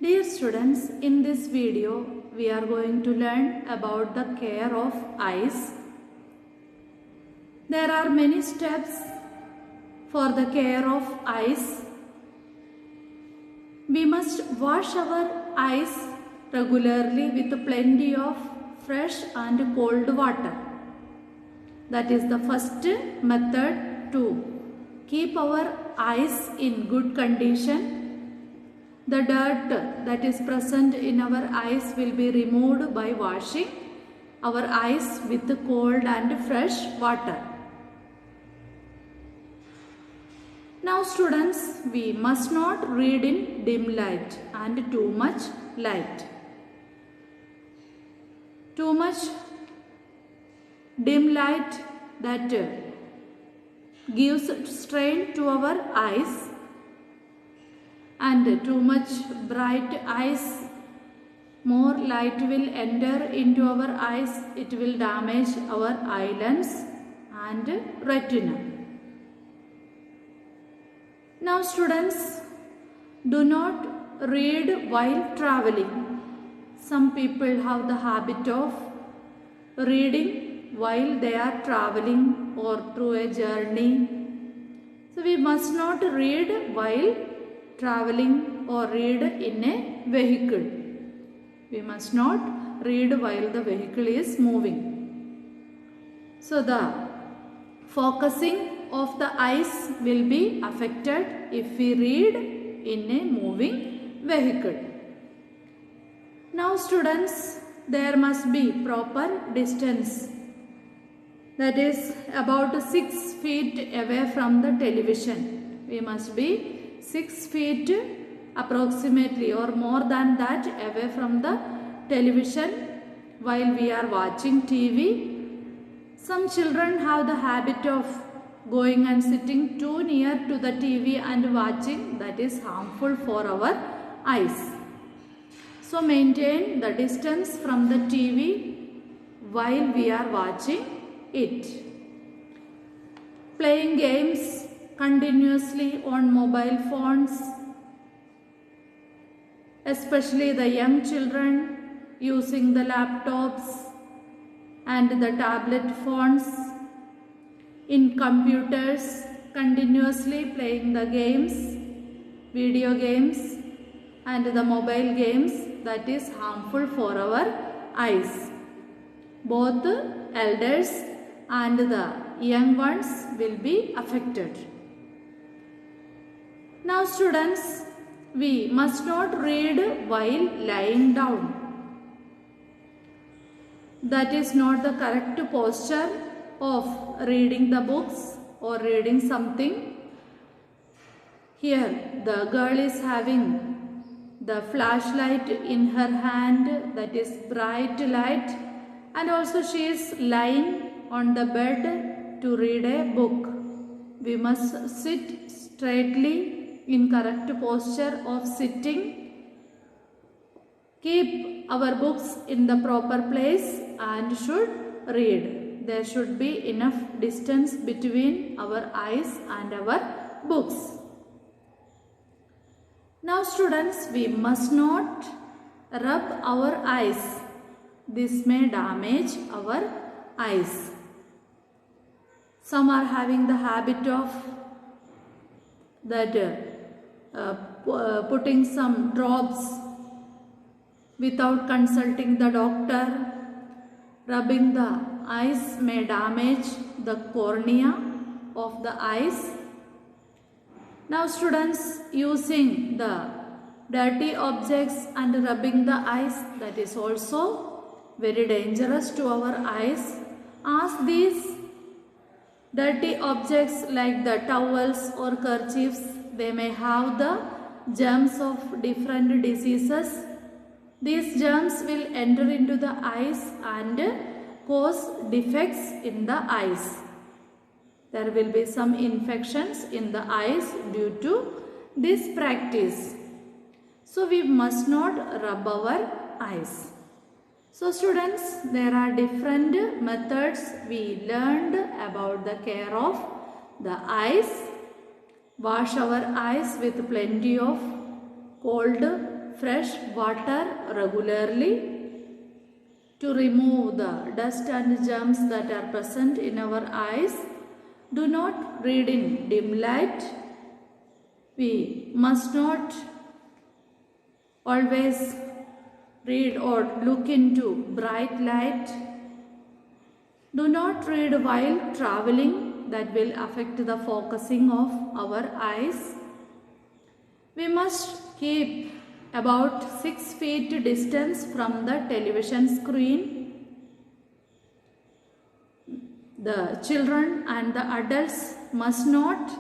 Dear students, in this video we are going to learn about the care of eyes. There are many steps for the care of eyes. We must wash our eyes regularly with plenty of fresh and cold water. That is the first method to keep our eyes in good condition. The dirt that is present in our eyes will be removed by washing our eyes with cold and fresh water. Now students, we must not read in dim light and too much light. Too much dim light that gives strain to our eyes, and too much bright eyes, more light will enter into our eyes, it will damage our eye lens and retina. Now students, do not read while traveling. Some people have the habit of reading while they are traveling or through a journey. So we must not read while traveling or read in a vehicle. We must not read while the vehicle is moving. So the focusing of the eyes will be affected if we read in a moving vehicle. Now students, there must be proper distance. That is about 6 feet away from the television. We must be 6 feet approximately or more than that away from the television while we are watching TV. Some children have the habit of going and sitting too near to the TV and watching. That is harmful for our eyes. So maintain the distance from the TV while we are watching it. Playing games continuously on mobile phones, especially the young children using the laptops and the tablet phones, in computers continuously playing the games, video games and the mobile games, that is harmful for our eyes. Both elders and the young ones will be affected. Now students, we must not read while lying down. That is not the correct posture of reading the books or reading something. Here the girl is having the flashlight in her hand, that is bright light, and also she is lying on the bed to read a book. We must sit straightly in correct posture of sitting. Keep our books in the proper place and should read. There should be enough distance between our eyes and our books. Now students, we must not rub our eyes. This may damage our eyes. Some are having the habit of putting some drops without consulting the doctor. Rubbing the eyes may damage the cornea of the eyes. Now students, using the dirty objects and rubbing the eyes, that is also very dangerous to our eyes, as these dirty objects like the towels or kerchiefs, they may have the germs of different diseases. These germs will enter into the eyes and cause defects in the eyes. There will be some infections in the eyes due to this practice. So we must not rub our eyes. So students, there are different methods we learned about the care of the eyes. Wash our eyes with plenty of cold fresh water regularly to remove the dust and germs that are present in our eyes. Do not read in dim light. We must not always read or look into bright light. Do not read while traveling. That will affect the focusing of our eyes. We must keep about 6 feet distance from the television screen. The children and the adults must not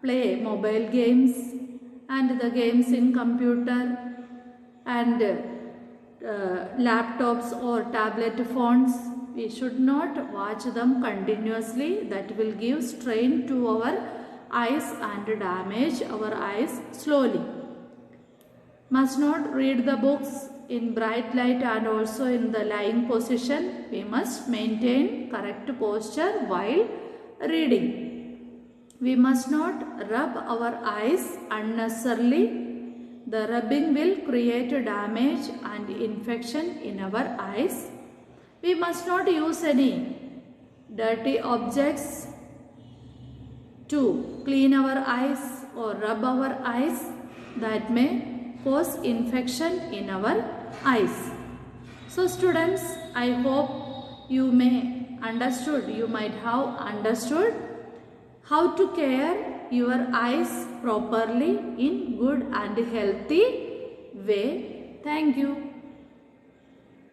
play mobile games and the games in computer and laptops or tablet phones. We should not watch them continuously. That will give strain to our eyes and damage our eyes slowly. Must not read the books in bright light and also in the lying position. We must maintain correct posture while reading. We must not rub our eyes unnecessarily. The rubbing will create damage and infection in our eyes. We must not use any dirty objects to clean our eyes or rub our eyes. That may cause infection in our eyes. So students, I hope you might have understood how to care your eyes properly in good and healthy way. Thank you.